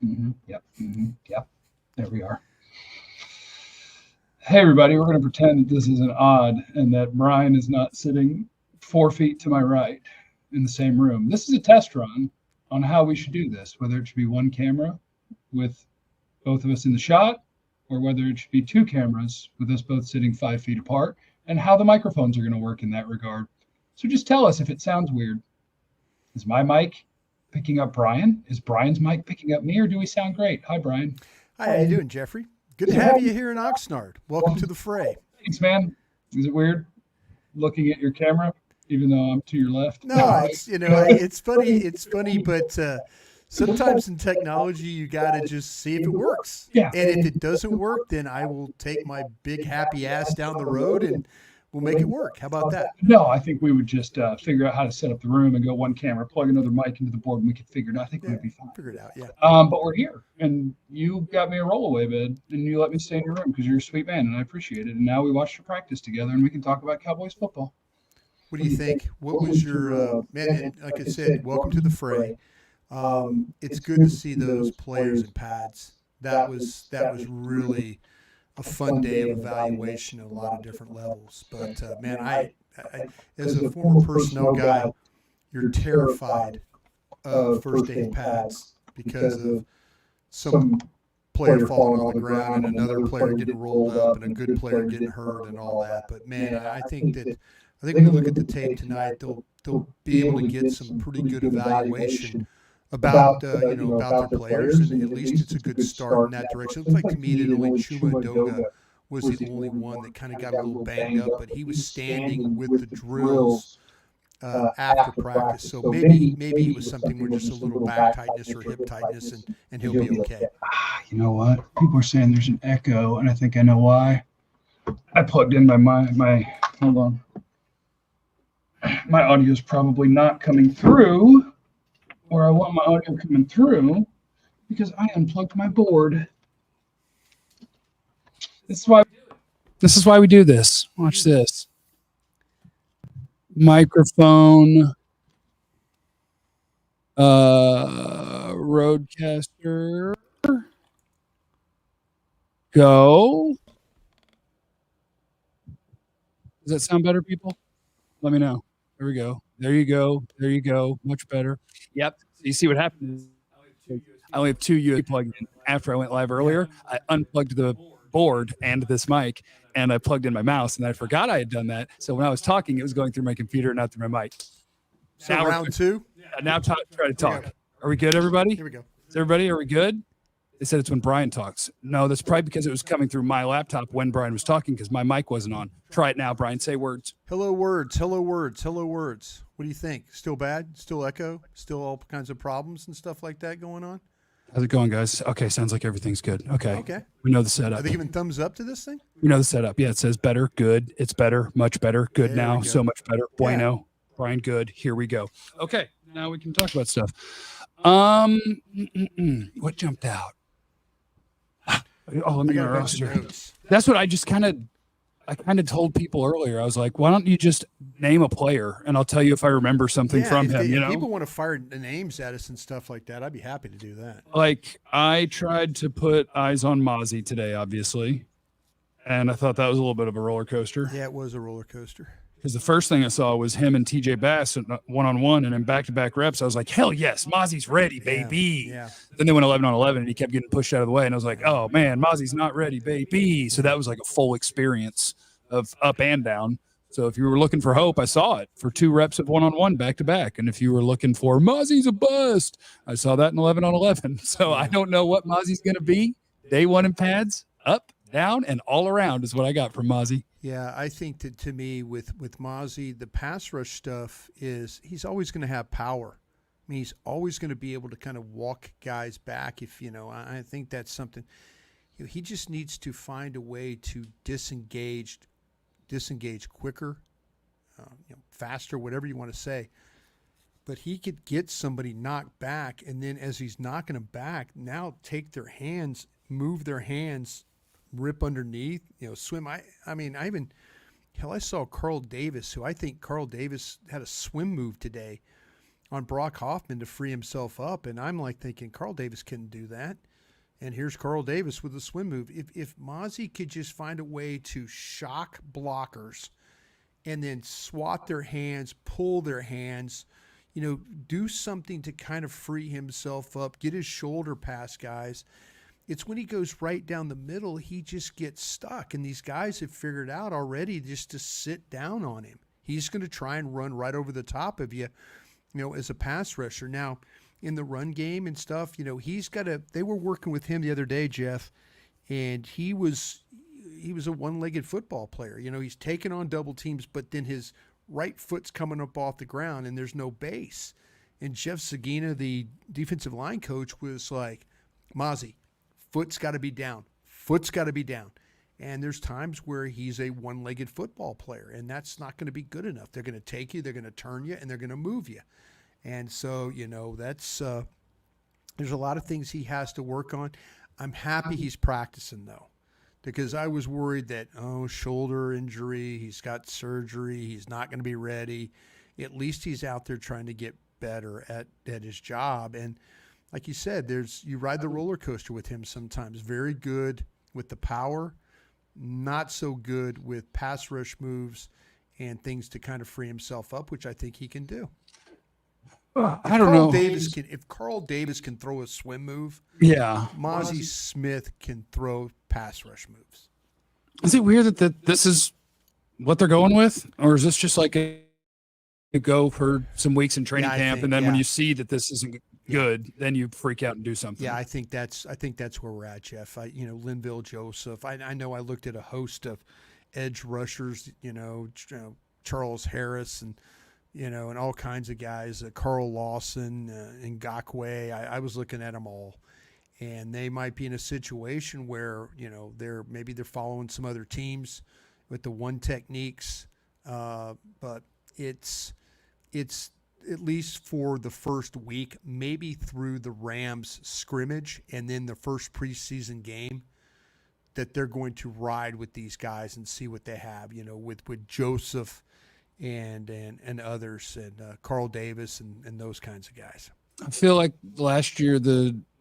Yep. Yep. There we are. Hey, everybody, we're going to pretend that this isn't odd and that Bryan is not sitting 4 feet to my right in the same room. This is a test run on how we should do this, whether it should be one camera with both of us in the shot, or whether it should be two cameras with us both sitting 5 feet apart, and how the microphones are going to work in that regard. So just tell us if it sounds weird. Is my mic picking up Bryan? Is Bryan's mic picking up me, or do we sound great? Hi, Bryan. Hi, how you doing, Jeffrey? Good to have you here in Oxnard. Welcome to the fray. Thanks, man. Is it weird looking at your camera, even though I'm to your left? No, it's funny, but sometimes in technology, you got to just see if it works. Yeah. And if it doesn't work, then I will take my big happy ass down the road and we'll make it work. How about that? No, I think we would just figure out how to set up the room and go one camera, plug another mic into the board, and we could figure it out. I think we'd be fine. Figure it out, yeah. But we're here, and you got me a rollaway bed, and you let me stay in your room because you're a sweet man, and I appreciate it. And now we watched your practice together, and we can talk about Cowboys football. What do you think? What was your man? Like I said, welcome to the fray. It's good to see those players in pads. That was really a fun day of evaluation at a lot of different levels. But man, I as a former personnel guy, you're terrified of first day of pads because of some player falling on the ground and another player getting rolled up and a good player getting hurt and all that. But man, I think when you look at the tape tonight, they'll be able to get some pretty good evaluation about their players, and at least it's a good start in that direction. It looks like to me that only Chuma Doga was the only one that kind of got a little banged up, but he was standing with the drills after practice. So maybe it was something where just a little back tightness or hip tightness, and he'll be okay. You know what? People are saying there's an echo, and I think I know why. I plugged in my hold on. My audio is probably not coming through where I want my audio coming through because I unplugged my board. This is why we do this. Watch this. Microphone, Roadcaster, go. Does that sound better, people? Let me know. There we go. There you go. There you go. Much better. Yep. So you see what happened? I only have two USB plugged in. After I went live earlier, I unplugged the board and this mic, and I plugged in my mouse, and I forgot I had done that. So when I was talking, it was going through my computer, not through my mic. So now round two? Now try to talk. Are we good, everybody? Here we go. Are we good? They said it's when Bryan talks. No, that's probably because it was coming through my laptop when Bryan was talking because my mic wasn't on. Try it now, Bryan. Say words. Hello, words. Hello, words. Hello, words. What do you think? Still bad? Still echo? Still all kinds of problems and stuff like that going on? How's it going, guys? Okay, sounds like everything's good. Okay. We know the setup. Are they giving thumbs up to this thing? We know the setup. Yeah, it says better, good. It's better, much better, good there now, so much better. Bueno. Yeah. Bryan, good. Here we go. Okay, now we can talk about stuff. What jumped out? Oh, let me get our roster. That's what I just kind of told people earlier. I was like, why don't you just name a player and I'll tell you if I remember something from him, If people want to fire the names at us and stuff like that, I'd be happy to do that. Like I tried to put eyes on Mazi today, obviously. And I thought that was a little bit of a roller coaster. Yeah, it was a roller coaster. Because the first thing I saw was him and TJ Bass one-on-one, and in back-to-back reps, I was like, hell yes, Mazi's ready, baby. Yeah. Then they went 11-on-11, and he kept getting pushed out of the way, and I was like, oh, man, Mazi's not ready, baby. So that was like a full experience of up and down. So if you were looking for hope, I saw it for 2 reps of one-on-one back-to-back. And if you were looking for Mazi's a bust, I saw that in 11-on-11. So I don't know what Mazi's going to be. Day one in pads, up, down, and all around is what I got from Mazi. Yeah, I think that to me with Mazi, the pass rush stuff is he's always going to have power. I mean, he's always going to be able to kind of walk guys back if, I think that's something. He just needs to find a way to disengage quicker, faster, whatever you want to say. But he could get somebody knocked back, and then as he's knocking them back, now take their hands, move their hands, rip underneath, swim. I saw Carl Davis, who I think Carl Davis had a swim move today on Brock Hoffman to free himself up. And I'm like thinking Carl Davis couldn't do that. And here's Carl Davis with a swim move. If Mazi could just find a way to shock blockers and then swat their hands, pull their hands, do something to kind of free himself up, get his shoulder past guys. It's when he goes right down the middle, he just gets stuck. And these guys have figured out already just to sit down on him. He's going to try and run right over the top of you, as a pass rusher. Now, in the run game and stuff, they were working with him the other day, Jeff, and he was a one-legged football player. He's taking on double teams, but then his right foot's coming up off the ground and there's no base. And Jeff Sagina, the defensive line coach, was like, Mazi, foot's got to be down. Foot's got to be down. And there's times where he's a one-legged football player, and that's not going to be good enough. They're going to take you, they're going to turn you, and they're going to move you. And so, that's there's a lot of things he has to work on. I'm happy he's practicing, though, because I was worried that, shoulder injury, he's got surgery, he's not going to be ready. At least he's out there trying to get better at his job. And like you said, you ride the roller coaster with him sometimes. Very good with the power, not so good with pass rush moves and things to kind of free himself up, which I think he can do. I don't know. If Carl Davis can throw a swim move, Mazi Smith can throw pass rush moves. Is it weird that this is what they're going with, or is this just like a go for some weeks in training camp, and then when you see that this isn't good, then you freak out and do something? Yeah, I think that's where we're at, Jeff. Linville Joseph. I know I looked at a host of edge rushers, Charles Harris and all kinds of guys, Carl Lawson, Ngakwe. I was looking at them all, and they might be in a situation where they're following some other teams with the one techniques, but it's at least for the first week, maybe through the Rams scrimmage and then the first preseason game, that they're going to ride with these guys and see what they have. With Joseph and others, and Carl Davis and those kinds of guys. I feel like last year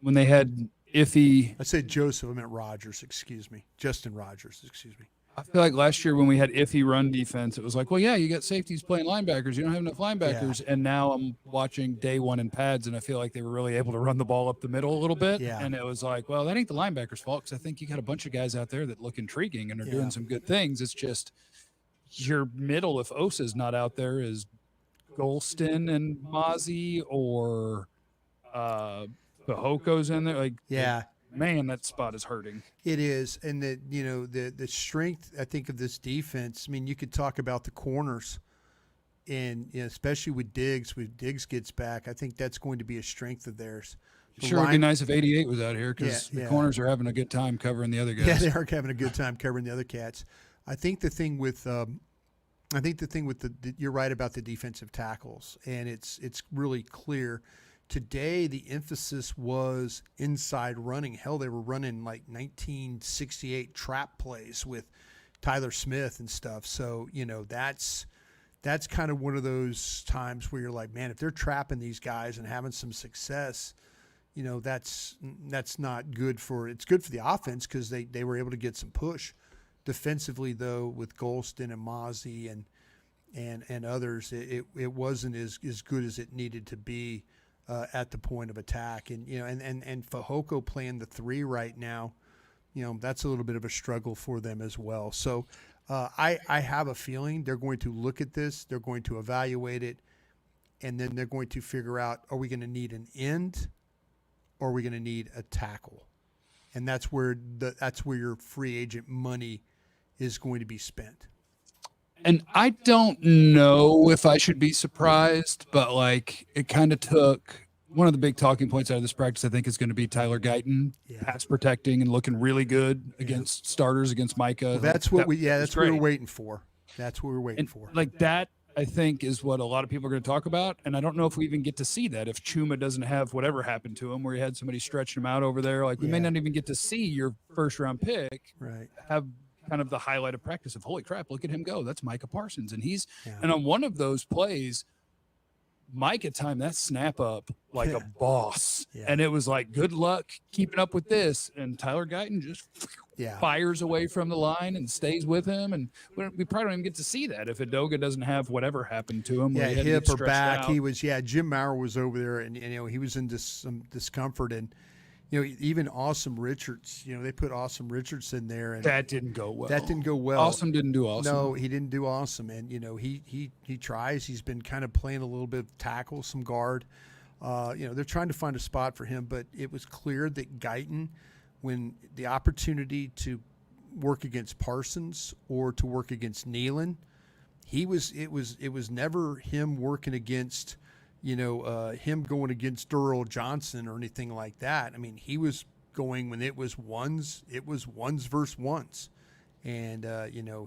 when they had iffy. I said Joseph, I meant Rogers. Excuse me, Justin Rogers. Excuse me. I feel like last year when we had iffy run defense, it was like, well, yeah, you got safeties playing linebackers. You don't have enough linebackers. Yeah. And now I'm watching day one in pads, and I feel like they were really able to run the ball up the middle a little bit. Yeah. And it was like, well, that ain't the linebackers' fault, because I think you got a bunch of guys out there that look intriguing and are doing some good things. It's just your middle, if Osa's not out there, is Golston and Mazi, or Bahoko's in there. Like, man, that spot is hurting. It is. And the strength, I think, of this defense, I mean, you could talk about the corners, and especially with Diggs, when Diggs gets back, I think that's going to be a strength of theirs. It'd be nice if 88 was out here, because the corners are having a good time covering the other guys. Yeah, they are having a good time covering the other cats. I think the thing with you're right about the defensive tackles, and it's really clear. Today, the emphasis was inside running. Hell, they were running like 1968 trap plays with Tyler Smith and stuff. So, that's kind of one of those times where you're like, man, if they're trapping these guys and having some success, that's not good it's good for the offense, because they were able to get some push. Defensively, though, with Golston and Mazi and others, it wasn't as good as it needed to be at the point of attack. And and Fehoko playing the 3 right now, that's a little bit of a struggle for them as well. So I have a feeling they're going to look at this, they're going to evaluate it, and then they're going to figure out, are we going to need an end, or are we going to need a tackle? And that's where your free agent money is going to be spent. And I don't know if I should be surprised, but like, it kind of took one of the big talking points out of this practice, I think, is going to be Tyler Guyton pass protecting and looking really good against starters, against Micah. Well, that's what we were waiting for. That's what we were waiting for. Like, that, I think, is what a lot of people are going to talk about. And I don't know if we even get to see that if Chuma doesn't have whatever happened to him, where he had somebody stretching him out over there. Like, we may not even get to see your first round pick have kind of the highlight of practice of, holy crap, look at him go. That's Micah Parsons. And and on one of those plays, Mike had timed that snap up like a boss. Yeah. And it was like, good luck keeping up with this. And Tyler Guyton just fires away from the line and stays with him. And we probably don't even get to see that if Udoka doesn't have whatever happened to him. Yeah, where he had to hip get or stretched back. out. He was, Jim Maurer was over there, and he was in some discomfort. And, even Awesome Richards, they put Awesome Richards in there. And that didn't go well. That didn't go well. Awesome didn't do awesome. No, he didn't do awesome. And, he tries. He's been kind of playing a little bit of tackle, some guard. They're trying to find a spot for him, but it was clear that Guyton, when the opportunity to work against Parsons or to work against Nealon, it was never him working against, him going against Durrell Johnson or anything like that. I mean, he was going when it was ones versus ones. And,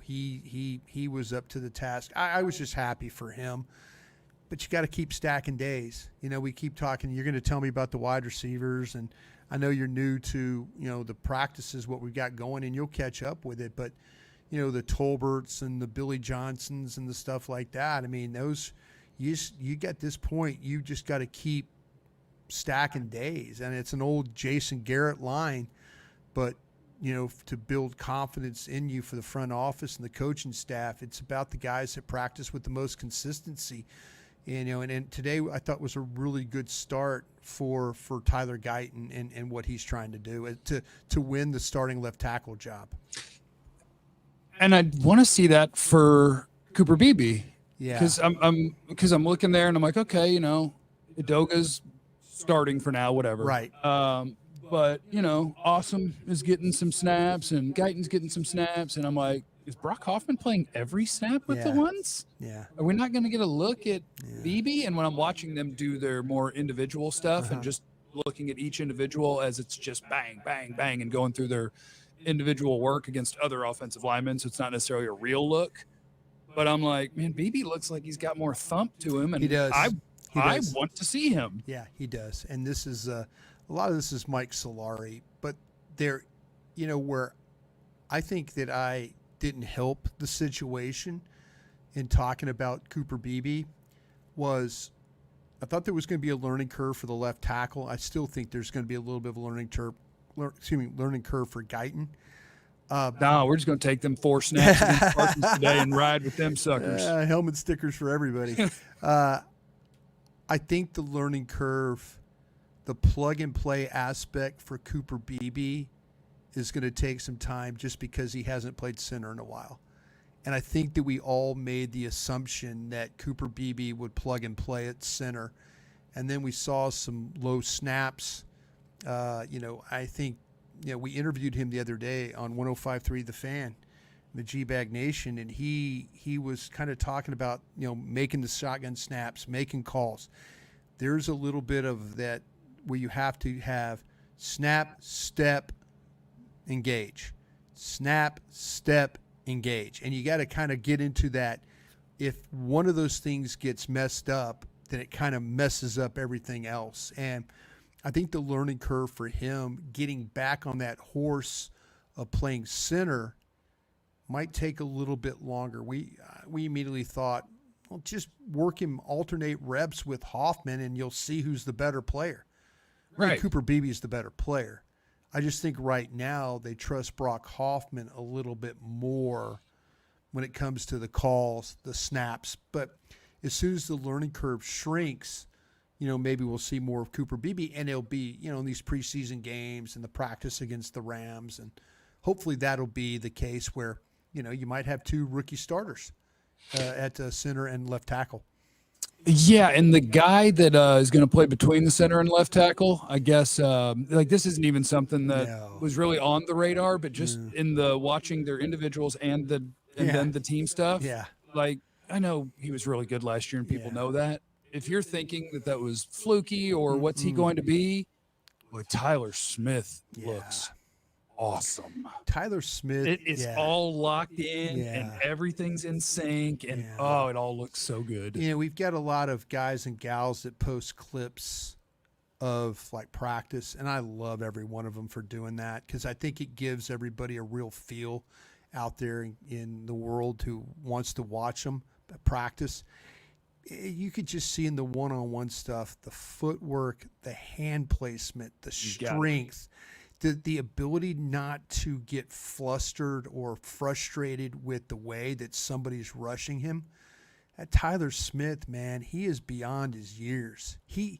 he was up to the task. I was just happy for him. But you got to keep stacking days. We keep talking. You're going to tell me about the wide receivers, and I know you're new to the practices, what we've got going, and you'll catch up with it. But the Tolberts and the Billy Johnsons and the stuff like that. I mean, those you get this point. You just got to keep stacking days, and it's an old Jason Garrett line, but to build confidence in you for the front office and the coaching staff, it's about the guys that practice with the most consistency. And today I thought was a really good start for Tyler Guyton and what he's trying to do to win the starting left tackle job. And I want to see that for Cooper Beebe. Yeah. Because I'm looking there and I'm like, okay, Udoka's starting for now, whatever. Right. But Awesome is getting some snaps and Guyton's getting some snaps, and I'm like, is Brock Hoffman playing every snap with the ones? Yeah. Are we not going to get a look at Beebe? And when I'm watching them do their more individual stuff and just looking at each individual as it's just bang, bang, bang, and going through their individual work against other offensive linemen, so it's not necessarily a real look. But I'm like, man, Beebe looks like he's got more thump to him, and he does. I want to see him. Yeah, he does. And this is a lot of this is Mike Solari, but there, where I think that I didn't help the situation in talking about Cooper Beebe was I thought there was going to be a learning curve for the left tackle. I still think there's going to be a little bit of a learning curve for Guyton. No, we're just going to take them 4 snaps against Parsons today and ride with them suckers. Helmet stickers for everybody. I think the learning curve, the plug and play aspect for Cooper Beebe is going to take some time just because he hasn't played center in a while. And I think that we all made the assumption that Cooper Beebe would plug and play at center. And then we saw some low snaps. I think, we interviewed him the other day on 105.3 The Fan, the G-Bag Nation, and he was kind of talking about, making the shotgun snaps, making calls. There's a little bit of that where you have to have snap, step, engage. Snap, step, engage. And you got to kind of get into that. If one of those things gets messed up, then it kind of messes up everything else. And I think the learning curve for him getting back on that horse of playing center might take a little bit longer. We immediately thought, well, just work him alternate reps with Hoffman and you'll see who's the better player. Right. I think Cooper Beebe is the better player. I just think right now they trust Brock Hoffman a little bit more when it comes to the calls, the snaps. But as soon as the learning curve shrinks, maybe we'll see more of Cooper Beebe, and it'll be, in these preseason games and the practice against the Rams. And hopefully that'll be the case where, you might have 2 rookie starters at center and left tackle. Yeah, and the guy that is going to play between the center and left tackle, I guess, this isn't even something that was really on the radar, but just in the watching their individuals and then the team stuff. Yeah. Like, I know he was really good last year, and people know that. If you're thinking that was fluky or what's he going to be, well, Tyler Smith looks awesome. Tyler Smith. It is all locked in and everything's in sync, and it all looks so good. We've got a lot of guys and gals that post clips of like practice, and I love every one of them for doing that because I think it gives everybody a real feel out there in the world who wants to watch them practice. you could just see in the one-on-one stuff, the footwork, the hand placement, the strength, the ability not to get flustered or frustrated with the way that somebody's rushing him. That Tyler Smith, man, he is beyond his years. He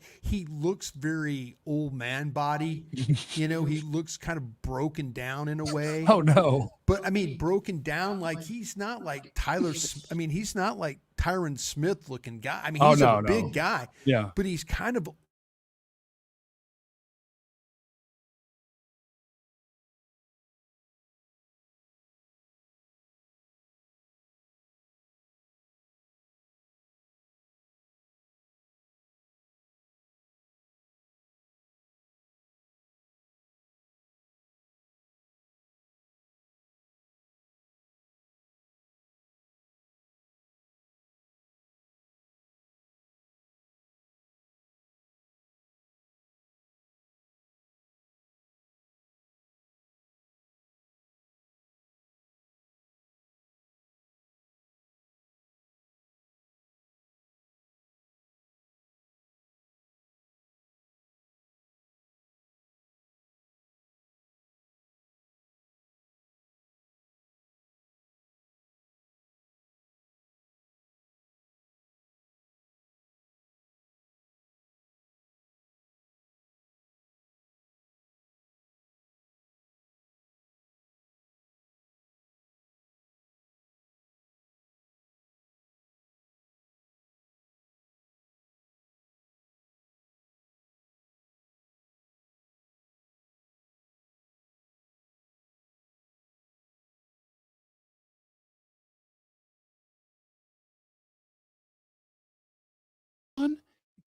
looks very old man body. He looks kind of broken down in a way. Oh no. But I mean, broken down, like he's not like he's not like Tyron Smith looking guy. I mean, he's a big guy. Yeah. But he's kind of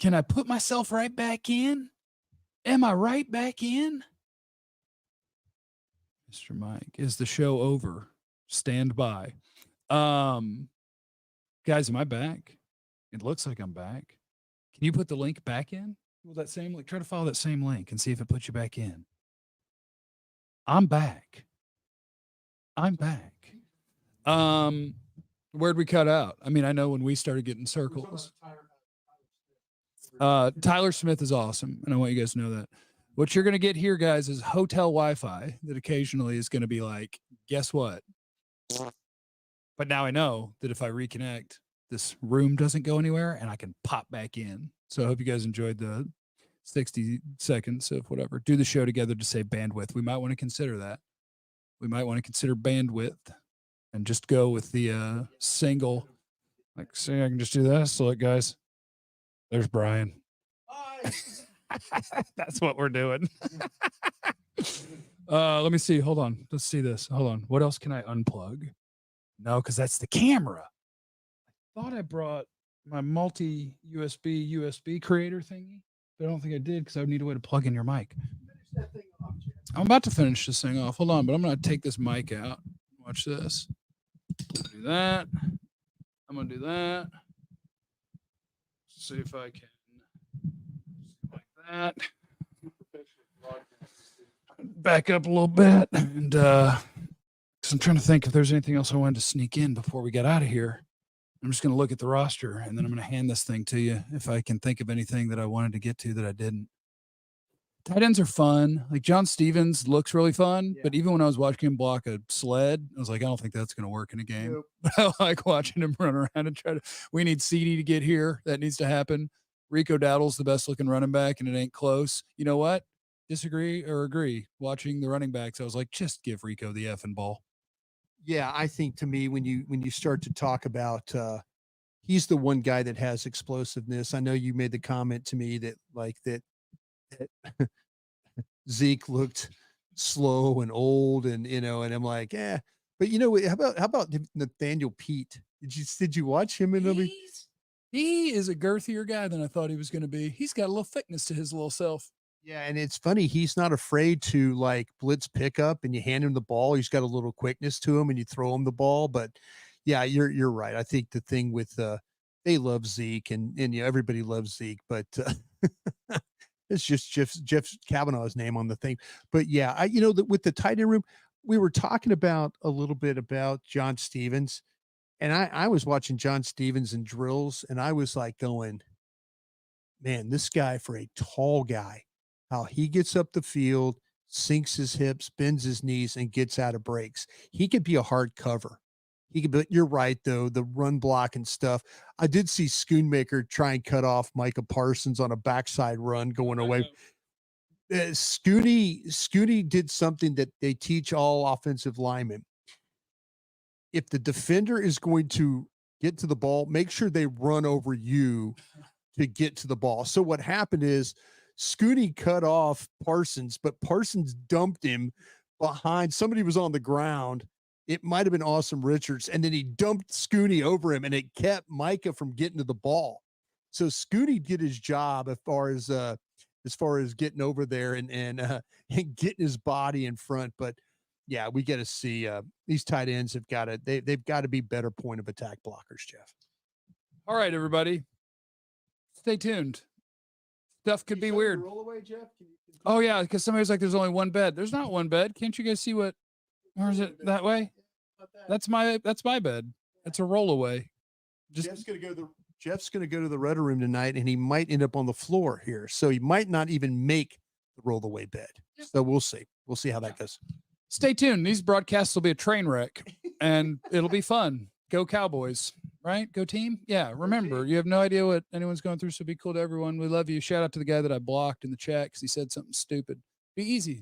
Can I put myself right back in? Am I right back in? Mr. Mike, is the show over? Stand by. Guys, am I back? It looks like I'm back. Can you put the link back in? Well, that same link, try to follow that same link and see if it puts you back in. I'm back. I'm back. Where'd we cut out? I mean, I know when we started getting circles. Tyler Smith is awesome, and I want you guys to know that. What you're going to get here, guys, is hotel Wi-Fi that occasionally is going to be like, guess what? But now I know that if I reconnect, this room doesn't go anywhere, and I can pop back in. So I hope you guys enjoyed the 60 seconds of whatever. Do the show together to save bandwidth. We might want to consider that. We might want to consider bandwidth and just go with the single. Like, see, I can just do this. So, look, guys, there's Bryan. That's what we're doing. Let me see. Hold on. Let's see this. Hold on. What else can I unplug? No, because that's the camera. I thought I brought my multi-USB creator thingy, but I don't think I did because I would need a way to plug in your mic. I'm about to finish this thing off. Hold on, but I'm going to take this mic out. Watch this. Do that. I'm going to do that. See if I can. Like that. Back up a little bit. And because I'm trying to think if there's anything else I wanted to sneak in before we get out of here. I'm just going to look at the roster, and then I'm going to hand this thing to you if I can think of anything that I wanted to get to that I didn't. Tight ends are fun. Like John Stevens looks really fun, but even when I was watching him block a sled, I was like, I don't think that's going to work in a game. Nope. But I like watching him run around and try to. We need CD to get here. That needs to happen. Rico Dowdle's the best looking running back, and it ain't close. You know what? Disagree or agree? Watching the running backs, I was like, just give Rico the effing ball. Yeah, I think to me when you start to talk about he's the one guy that has explosiveness. I know you made the comment to me that that Zeke looked slow and old, and and I'm like, yeah. But how about Nathaniel Pete? Did you watch him in He is a girthier guy than I thought he was going to be. He's got a little thickness to his little self. Yeah, and it's funny. He's not afraid to blitz pickup, and you hand him the ball. He's got a little quickness to him, and you throw him the ball. But yeah, you're right. I think the thing with they love Zeke, and everybody loves Zeke, but it's just Jeff Cavanaugh's name on the thing. But yeah, with the tight end room, we were talking about a little bit about John Stevens. And I was watching John Stevens in drills, and I was like going, man, this guy, for a tall guy, how he gets up the field, sinks his hips, bends his knees, and gets out of breaks. He could be a hard cover. He could, but you're right, though, the run block and stuff. I did see Schoonmaker try and cut off Micah Parsons on a backside run going away. Scooty did something that they teach all offensive linemen. If the defender is going to get to the ball, make sure they run over you to get to the ball. So what happened is Scooty cut off Parsons, but Parsons dumped him behind. Somebody was on the ground. It might have been Awesome Richards. And then he dumped Scooty over him, and it kept Micah from getting to the ball. So Scooty did his job as far as getting over there and getting his body in front. But yeah, we got to see these tight ends have got to, they've got to be better point of attack blockers, Jeff. All right, everybody. Stay tuned. Stuff could be weird. Roll away, Jeff? Oh yeah, because somebody's like, there's only one bed. There's not one bed. Can't you guys see what, or is it that way? That's my bed. It's a rollaway. Jeff's gonna go to the Rudder Room tonight, and he might end up on the floor here. So he might not even make the rollaway bed. So we'll see. We'll see how that goes. Stay tuned. These broadcasts will be a train wreck, and it'll be fun. Go Cowboys, right? Go team. Yeah. Remember, you have no idea what anyone's going through. So be cool to everyone. We love you. Shout out to the guy that I blocked in the chat because he said something stupid. Be easy.